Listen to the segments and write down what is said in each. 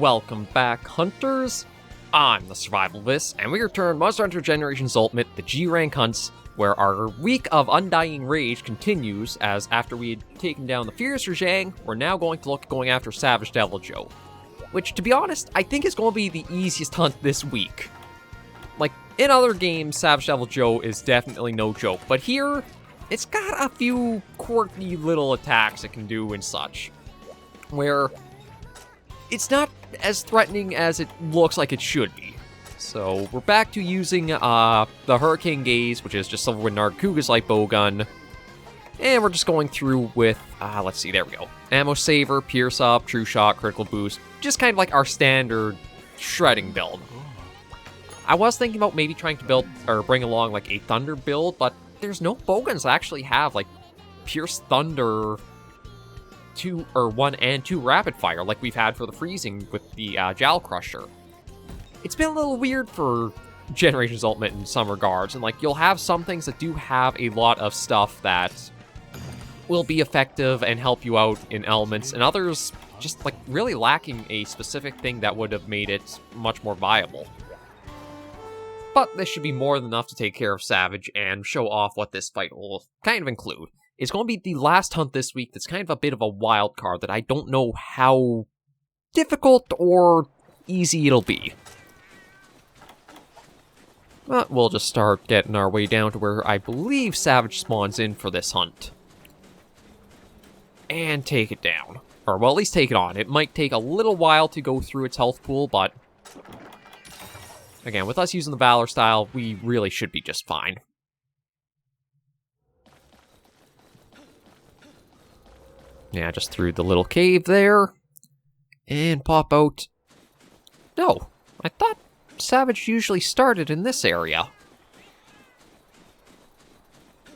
welcome back, Hunters. I'm the Survivalist, and we return Monster Hunter Generations Ultimate, the G-Rank Hunts, where our week of Undying Rage continues, as after we had taken down the Fierce Rajang, we're now going to look at going after Savage Deviljho. Which, to be honest, I think is going to be the easiest hunt this week. Like, in other games, Savage Deviljho is definitely no joke, but here, it's got a few quirky little attacks it can do and such, where it's not as threatening as it looks like it should be. So, we're back to using the Hurricane Gaze, which is just Silverwind Nargacuga's light bowgun. And we're just going through with, let's see, there we go. Ammo Saver, Pierce Up, True Shot, Critical Boost. Just kind of like our standard shredding build. I was thinking about maybe trying to build, or bring along like a Thunder build, but there's no bowguns that actually have like Pierce Thunder 1 and 2 rapid fire like we've had for the freezing with the Jowl Crusher. It's been a little weird for Generations Ultimate in some regards, and like you'll have some things that do have a lot of stuff that will be effective and help you out in elements, and others just like really lacking a specific thing that would have made it much more viable. But this should be more than enough to take care of Savage and show off what this fight will kind of include. It's going to be the last hunt this week that's kind of a bit of a wild card that I don't know how difficult or easy it'll be. But we'll just start getting our way down to where I believe Savage spawns in for this hunt. And take it down. Or, well, at least take it on. It might take a little while to go through its health pool, but again, with us using the Valor style, we really should be just fine. Yeah, just through the little cave there. And pop out. No, I thought Savage usually started in this area.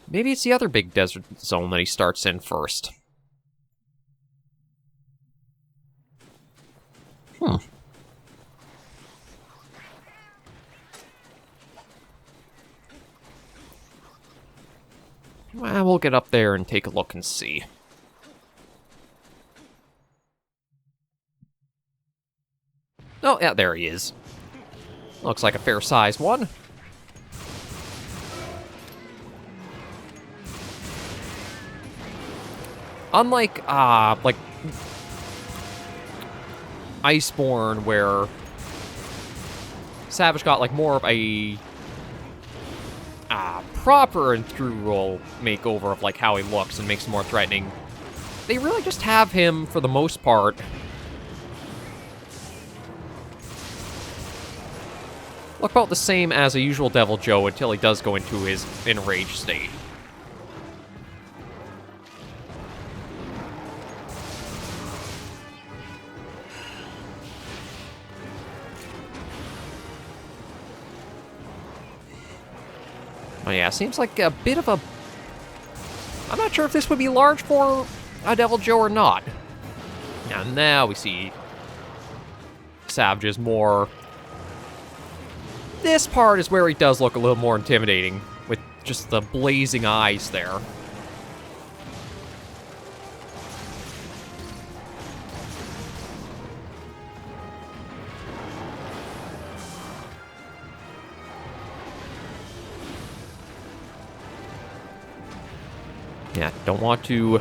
Maybe it's the other big desert zone that he starts in first. Well, we'll get up there and take a look and see. Oh, yeah, there he is. Looks like a fair-sized one. Unlike, like, Iceborne, where Savage got, like, more of a proper and true role makeover of, like, how he looks and makes him more threatening. They really just have him, for the most part, look about the same as a usual Deviljho until he does go into his enraged state. Oh yeah, seems like a bit of a... I'm not sure if this would be large for a Deviljho or not. And now we see Savage is more... This part is where he does look a little more intimidating, with just the blazing eyes there. Yeah, don't want to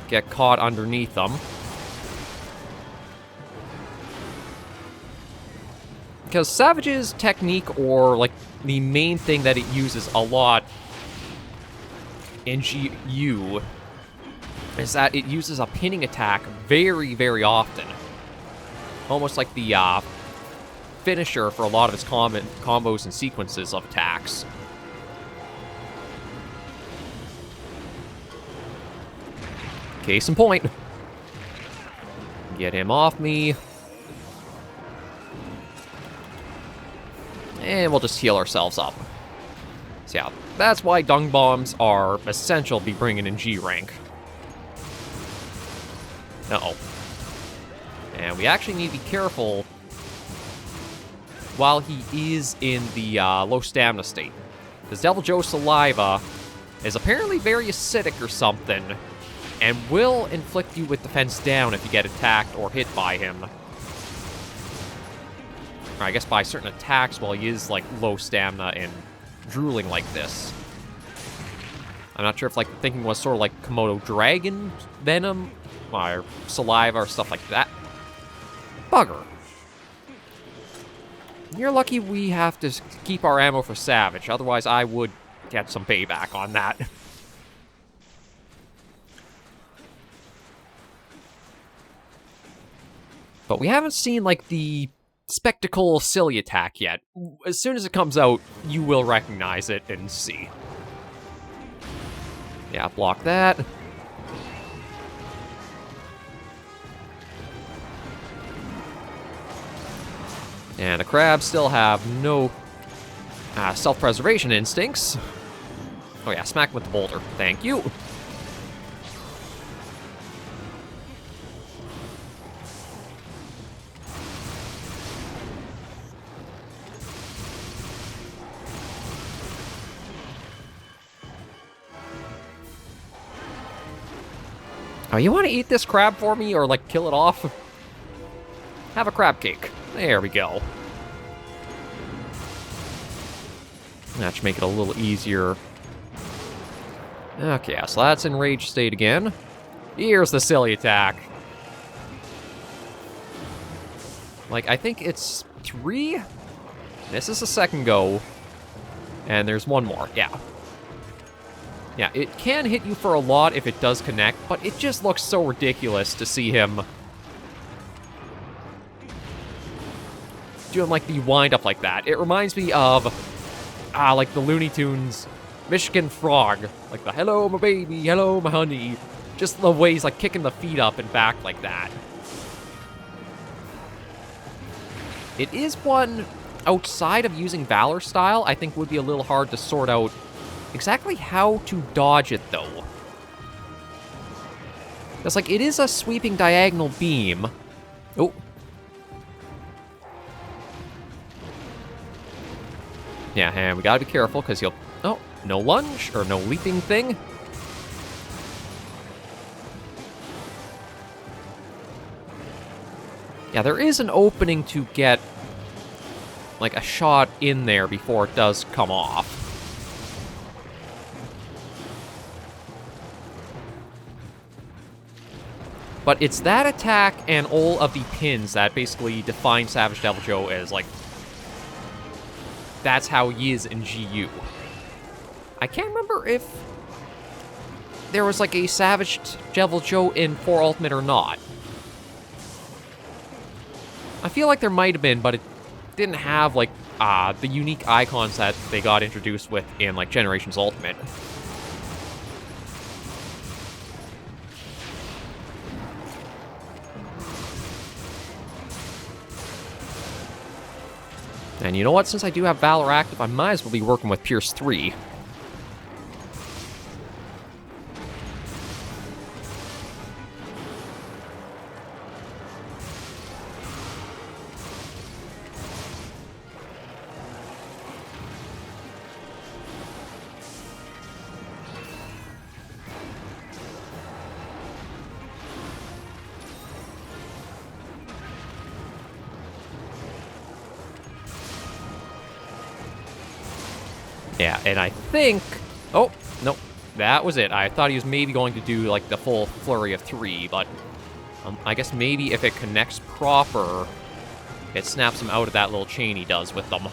get caught underneath them. Because Savage's technique, or like the main thing that it uses a lot in GU, is that it uses a pinning attack very, very often. Almost like the finisher for a lot of its combos and sequences of attacks. Case in point. Get him off me. And we'll just heal ourselves up. So yeah, that's why dung bombs are essential to be bringing in G rank. Uh-oh. And we actually need to be careful while he is in the low stamina state. Because Deviljho's saliva is apparently very acidic or something, and will inflict you with defense down if you get attacked or hit by him. or I guess by certain attacks while he is, like, low stamina and drooling like this. I'm not sure if, like, the thinking was sort of like Komodo dragon venom or saliva or stuff like that. Bugger. You're lucky we have to keep our ammo for Savage, otherwise I would get some payback on that. But we haven't seen, like, the spectacle silly attack yet. As soon as it comes out, you will recognize it and see. Yeah, block that. And the crabs still have no self-preservation instincts. Oh yeah, smack him with the boulder. Thank you. Oh, you want to eat this crab for me, or, like, kill it off? Have a crab cake. There we go. That should make it a little easier. Okay, so that's in rage state again. Here's the silly attack. Like, I think it's 3? This is the second go. And there's one more, yeah. Yeah, it can hit you for a lot if it does connect, but it just looks so ridiculous to see him doing, like, the wind-up like that. It reminds me of, like, the Looney Tunes Michigan Frog. Like the, hello, my baby, hello, my honey. Just the way he's, like, kicking the feet up and back like that. It is one outside of using Valor style, I think would be a little hard to sort out exactly how to dodge it, though. Because, like, it is a sweeping diagonal beam. Oh. Yeah, and we gotta be careful, because he'll... Oh, no lunge, or no leaping thing. Yeah, there is an opening to get, like, a shot in there before it does come off. But it's that attack and all of the pins that basically define Savage Deviljho as, like, that's how he is in GU. I can't remember if there was, like, a Savage Deviljho in 4 Ultimate or not. I feel like there might have been, but it didn't have, like, the unique icons that they got introduced with in, like, Generations Ultimate. And you know what? Since I do have Valor active, I might as well be working with Pierce 3. Yeah, and I think... Oh, no. That was it. I thought he was maybe going to do, like, the full flurry of 3, but... I guess maybe if it connects proper, it snaps him out of that little chain he does with them.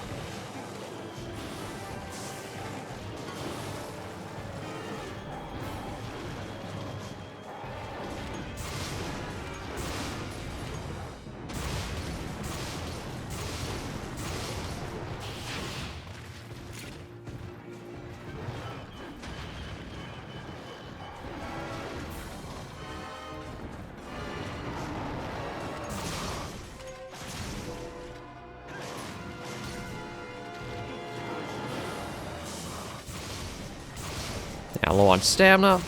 Now low on stamina.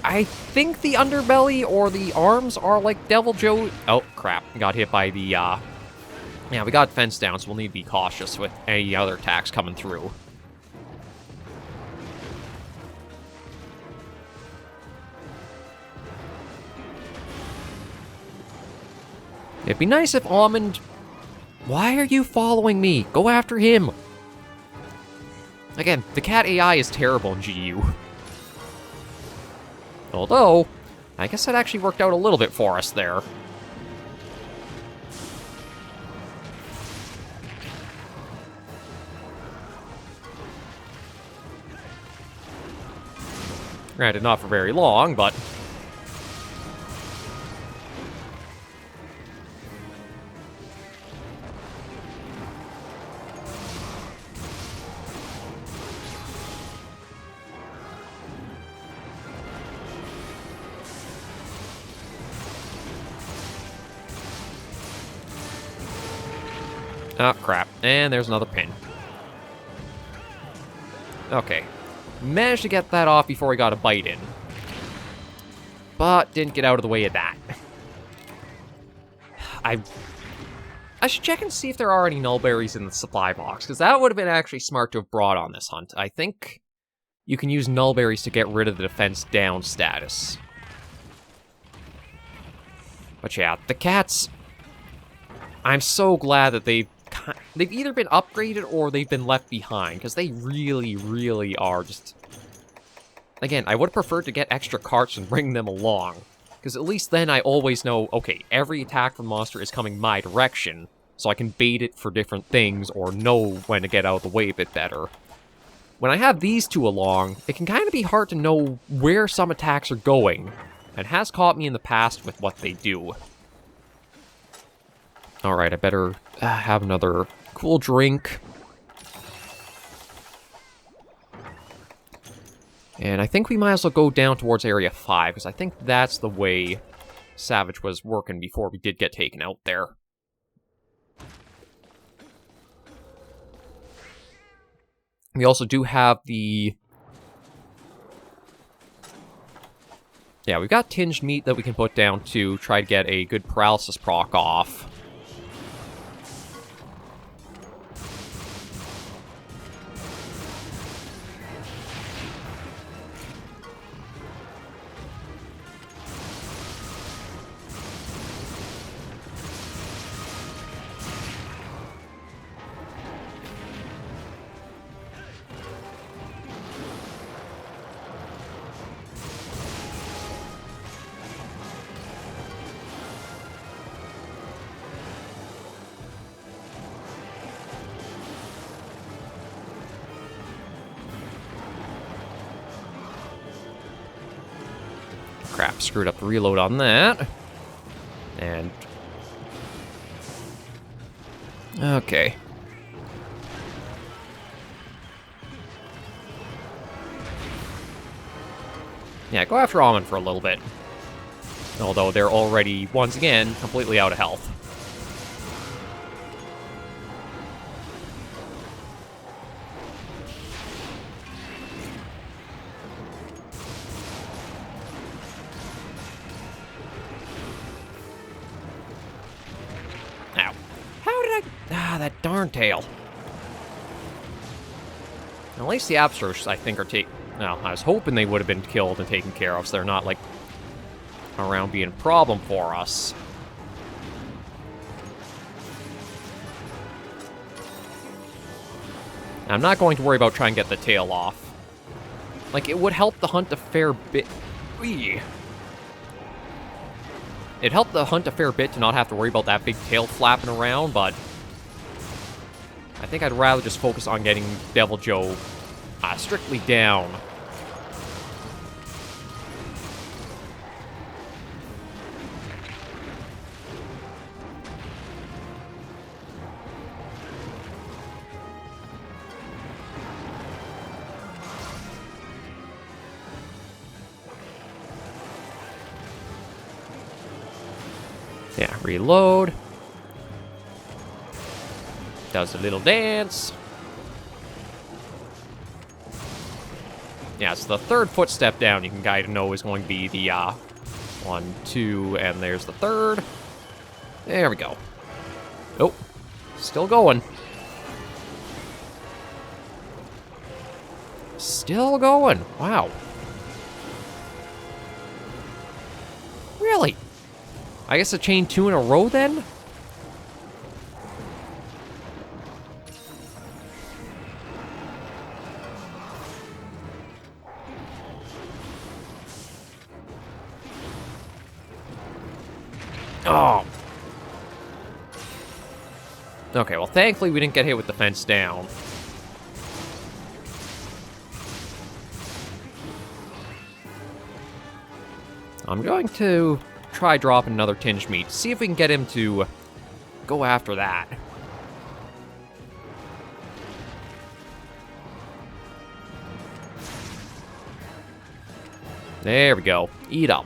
I think the underbelly or the arms are like Deviljho. Oh, crap. Got hit by the, Yeah, we got fenced down, so we'll need to be cautious with any other attacks coming through. It'd be nice if Almond Why are you following me? Go after him! Again, the cat AI is terrible in GU. Although, I guess that actually worked out a little bit for us there. Granted, not for very long, but... Oh, crap. And there's another pin. Okay. Managed to get that off before we got a bite in. But didn't get out of the way of that. I should check and see if there are any nullberries in the supply box, because that would have been actually smart to have brought on this hunt. I think you can use nullberries to get rid of the defense down status. But yeah, the cats... I'm so glad that they've either been upgraded or they've been left behind, because they really, really are just... Again, I would have preferred to get extra carts and bring them along, because at least then I always know, okay, every attack from the monster is coming my direction, so I can bait it for different things or know when to get out of the way a bit better. When I have these two along, it can kind of be hard to know where some attacks are going, and has caught me in the past with what they do. Alright, I better have another cool drink. And I think we might as well go down towards Area 5, because I think that's the way Savage was working before we did get taken out there. We also do have the... Yeah, we've got tinged meat that we can put down to try to get a good paralysis proc off. Crap, screwed up the reload on that. And... okay. Yeah, go after Almond for a little bit. Although they're already, once again, completely out of health. That darn tail. At least the Abstros, I think, are well, I was hoping they would have been killed and taken care of, so they're not, like, around being a problem for us. I'm not going to worry about trying to get the tail off. Like, it would help the hunt a fair bit. It'd help the hunt a fair bit to not have to worry about that big tail flapping around, but... I think I'd rather just focus on getting Deviljho strictly down. Yeah, reload. Does a little dance. Yeah, so the third footstep down you can kind of know is going to be the 1, 2, and there's the third. There we go. Oh, still going. Still going. Wow. Really? I guess I chained 2 in a row then? Oh. Okay, well, thankfully we didn't get hit with the fence down. I'm going to try dropping another tinged meat, see if we can get him to go after that. There we go. Eat up.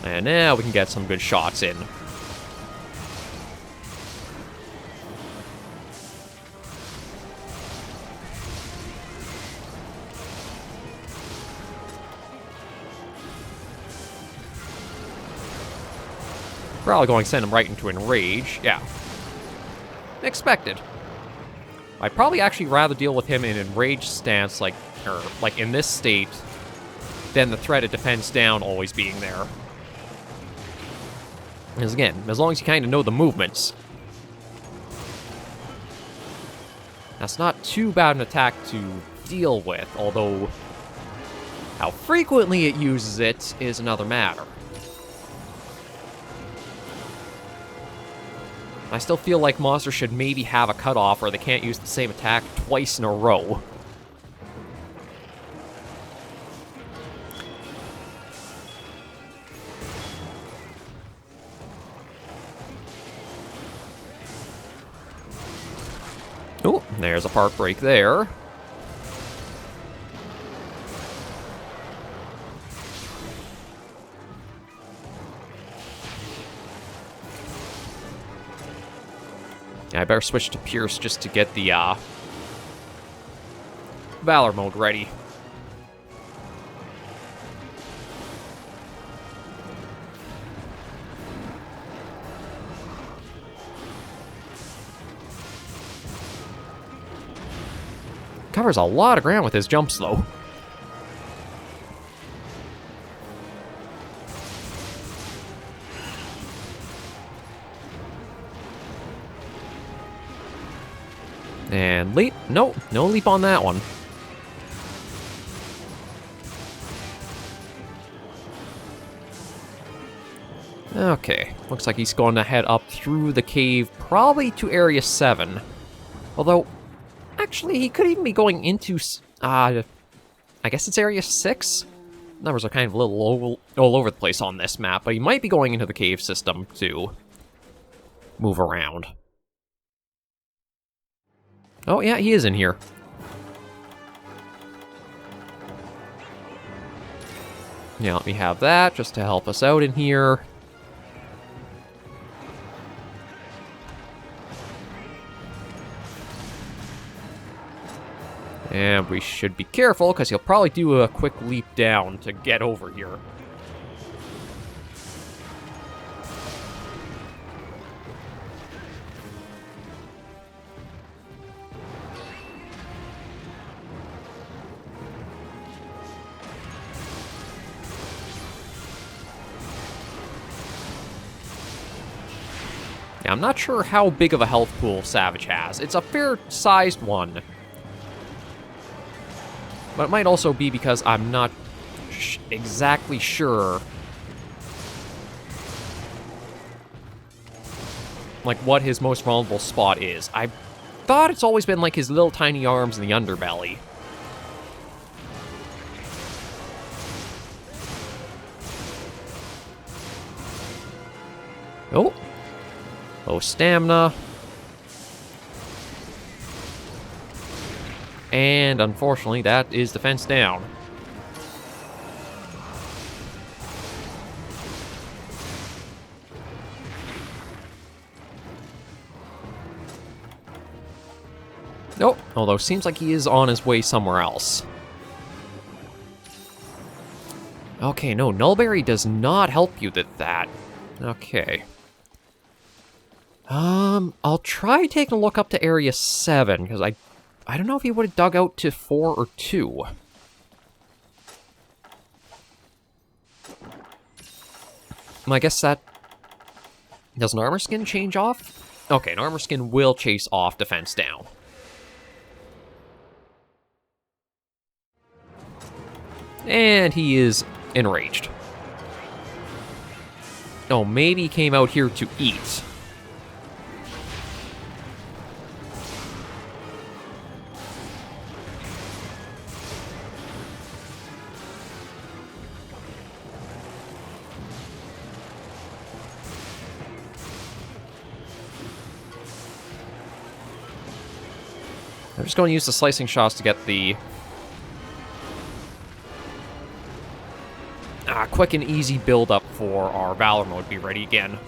And now we can get some good shots in. Probably going to send him right into enrage. Yeah. Expected. I'd probably actually rather deal with him in enraged stance, like in this state, than the threat of defense down always being there. Because again, as long as you kind of know the movements, that's not too bad an attack to deal with, although how frequently it uses it is another matter. I still feel like monsters should maybe have a cutoff where they can't use the same attack twice in a row. Oh, there's a part break there. I better switch to Pierce just to get the Valor mode ready. Covers a lot of ground with his jumps, though. And leap. Nope, no leap on that one. Okay, looks like he's going to head up through the cave, probably to Area 7. Although, actually, he could even be going into, I guess it's Area 6? Numbers are kind of a little all over the place on this map, but he might be going into the cave system to move around. Oh, yeah, he is in here. Yeah, let me have that just to help us out in here. And we should be careful, because he'll probably do a quick leap down to get over here. Now, I'm not sure how big of a health pool Savage has. It's a fair-sized one. But it might also be because I'm not exactly sure, like, what his most vulnerable spot is. I thought it's always been, like, his little tiny arms in the underbelly. Oh. Low stamina. And unfortunately, that is defense down. Nope, although seems like he is on his way somewhere else. Okay, no, Nullberry does not help you with that. Okay. I'll try taking a look up to Area 7, because I don't know if he would have dug out to 4 or 2. I guess that... Does an armor skin change off? Okay, an armor skin will chase off defense down. And he is enraged. Oh, maybe he came out here to eat. I'm just going to use the slicing shots to get the quick and easy build-up for our Valor mode be ready again.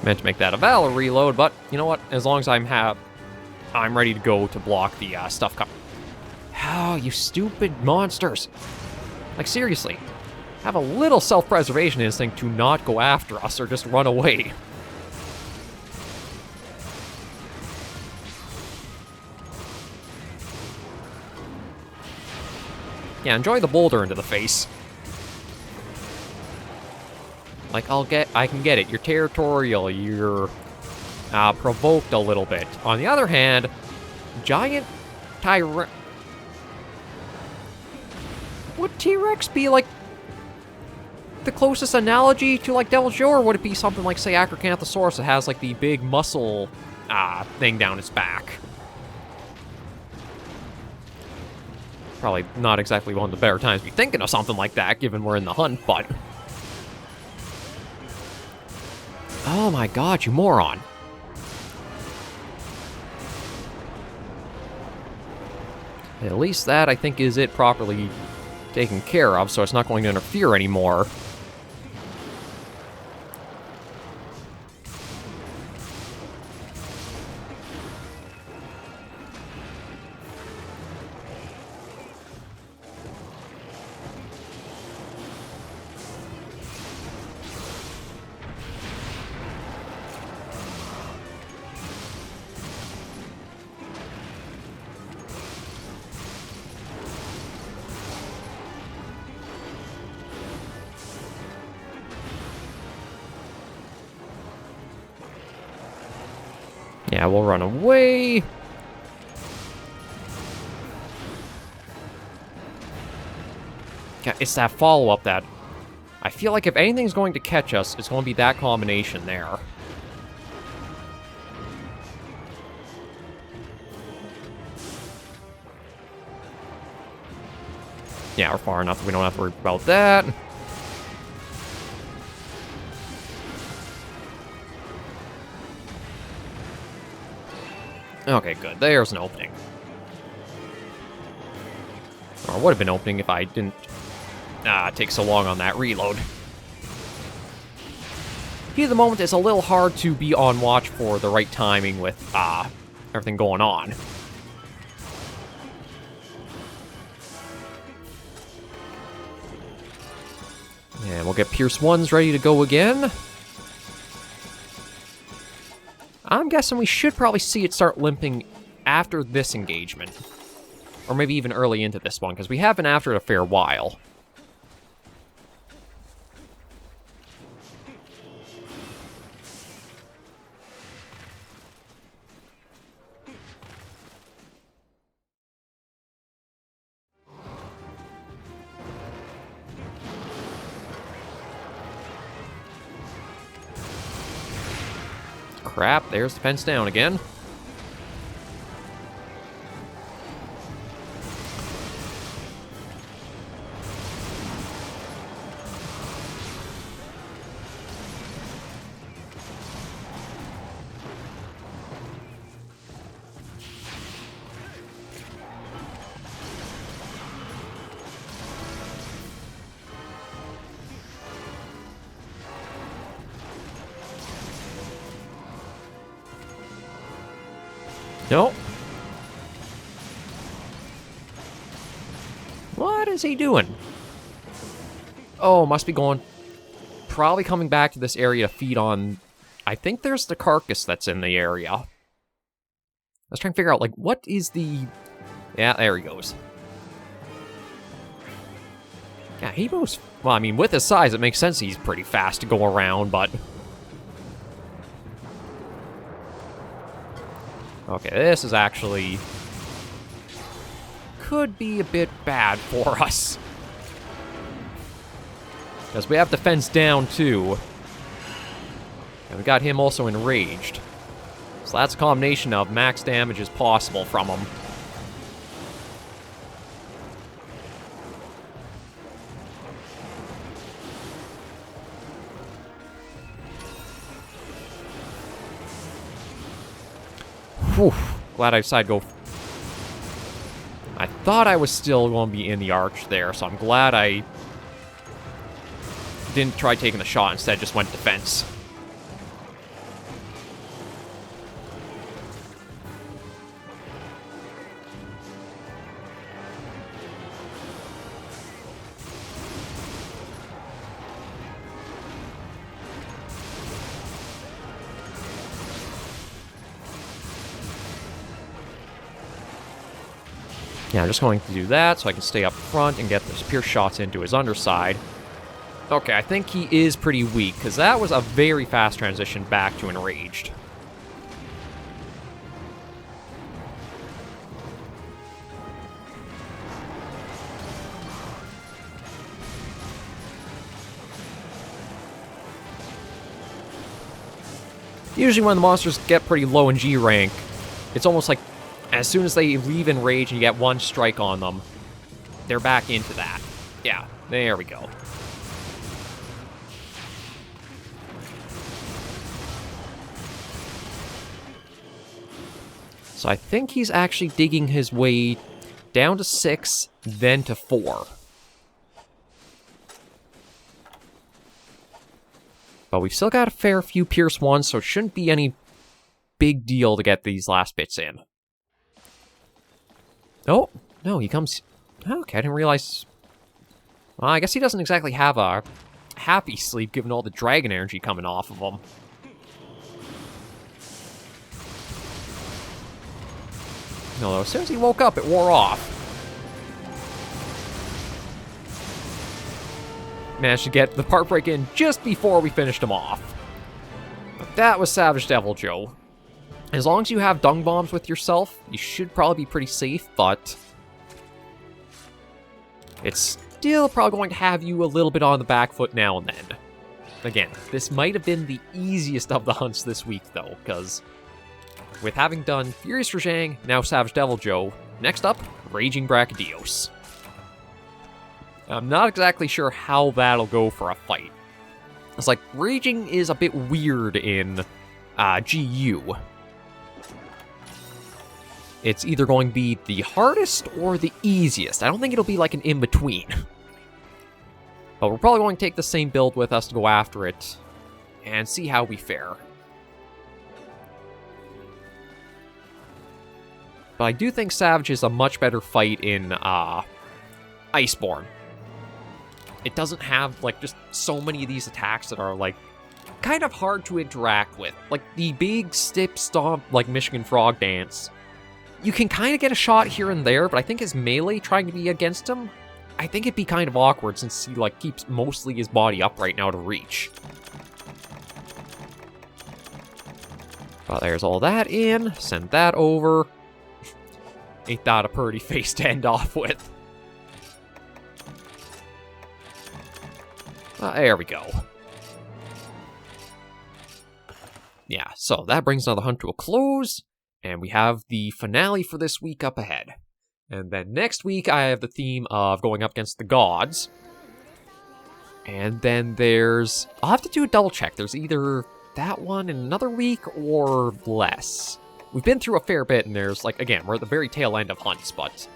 Meant to make that a Valor reload, but you know what? As long as I'm ready to go to block the stuff coming. Oh, you stupid monsters! Like seriously, have a little self-preservation instinct to not go after us or just run away. Yeah, enjoy the boulder into the face. Like, I can get it. You're territorial, you're provoked a little bit. On the other hand, giant Would T-Rex be, like, the closest analogy to, like, Deviljho, or would it be something like, say, Acrocanthosaurus that has, like, the big muscle thing down its back? Probably not exactly one of the better times to be thinking of something like that, given we're in the hunt, but... Oh my god, you moron. At least that, I think, is it properly taken care of, so it's not going to interfere anymore. Yeah, we'll run away. Yeah, it's that follow-up that... I feel like if anything's going to catch us, it's going to be that combination there. Yeah, we're far enough that we don't have to worry about that. Okay, good. There's an opening. Or it would have been opening if I didn't take so long on that reload. Heat of the moment, it's a little hard to be on watch for the right timing with everything going on. And we'll get Pierce 1s ready to go again. I'm guessing we should probably see it start limping after this engagement. Or maybe even early into this one, because we have been after it a fair while. Crap, there's the fence down again. Nope. What is he doing? Oh, must be going probably coming back to this area to feed on... I think there's the carcass that's in the area. I was trying to figure out, like, what is the... Yeah, there he goes. Yeah, he moves... Well, I mean, with his size, it makes sense he's pretty fast to go around, but... Okay, this is actually... could be a bit bad for us. Because we have the fence down, too. And we got him also enraged. So that's a combination of max damage as possible from him. Whew. Glad I decided to go... I thought I was still going to be in the arch there, so I'm glad I didn't try taking the shot, instead just went defense. Yeah, I'm just going to do that so I can stay up front and get those pierce shots into his underside. Okay, I think he is pretty weak, because that was a very fast transition back to enraged. Usually when the monsters get pretty low in G rank, it's almost like as soon as they leave in rage and you get one strike on them, they're back into that. Yeah, there we go. So I think he's actually digging his way down to 6, then to 4. But we've still got a fair few Pierce 1s, so it shouldn't be any big deal to get these last bits in. Oh, no, he comes... Okay, I didn't realize... Well, I guess he doesn't exactly have a happy sleep, given all the dragon energy coming off of him. No, as soon as he woke up, it wore off. Managed to get the part break in just before we finished him off. But that was Savage Deviljho. As long as you have dung bombs with yourself, you should probably be pretty safe, but it's still probably going to have you a little bit on the back foot now and then. Again, this might have been the easiest of the hunts this week, though, because with having done Furious Rajang, now Savage Deviljho, next up, Raging Brachydios. I'm not exactly sure how that'll go for a fight. It's like, Raging is a bit weird in GU. It's either going to be the hardest or the easiest. I don't think it'll be like an in-between. But we're probably going to take the same build with us to go after it and see how we fare. But I do think Savage is a much better fight in Iceborne. It doesn't have, like, just so many of these attacks that are, like, kind of hard to interact with. Like, the big stip stomp, like, Michigan Frog Dance. You can kind of get a shot here and there, but I think his melee trying to be against him, I think it'd be kind of awkward since he, like, keeps mostly his body up right now to reach. But there's all that in. Send that over. Ain't that a pretty face to end off with? There we go. Yeah, so that brings another hunt to a close, and we have the finale for this week up ahead. And then next week, I have the theme of going up against the gods. And then there's... I'll have to do a double check. There's either that one in another week or less. We've been through a fair bit, and there's, like, again, we're at the very tail end of hunts, but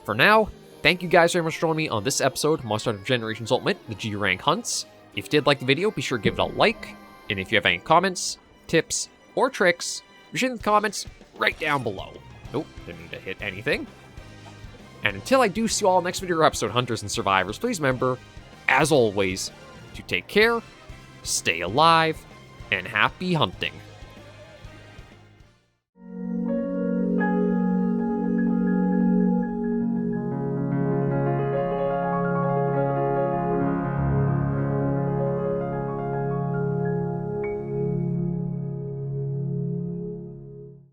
for now, thank you guys very much for joining me on this episode of Monster Hunter Generations Ultimate, the G-Rank Hunts. If you did like the video, be sure to give it a like, and if you have any comments, tips, or tricks, be sure in the comments right down below. Nope, didn't need to hit anything. And until I do see you all next video or episode, Hunters and Survivors, please remember, as always, to take care, stay alive, and happy hunting.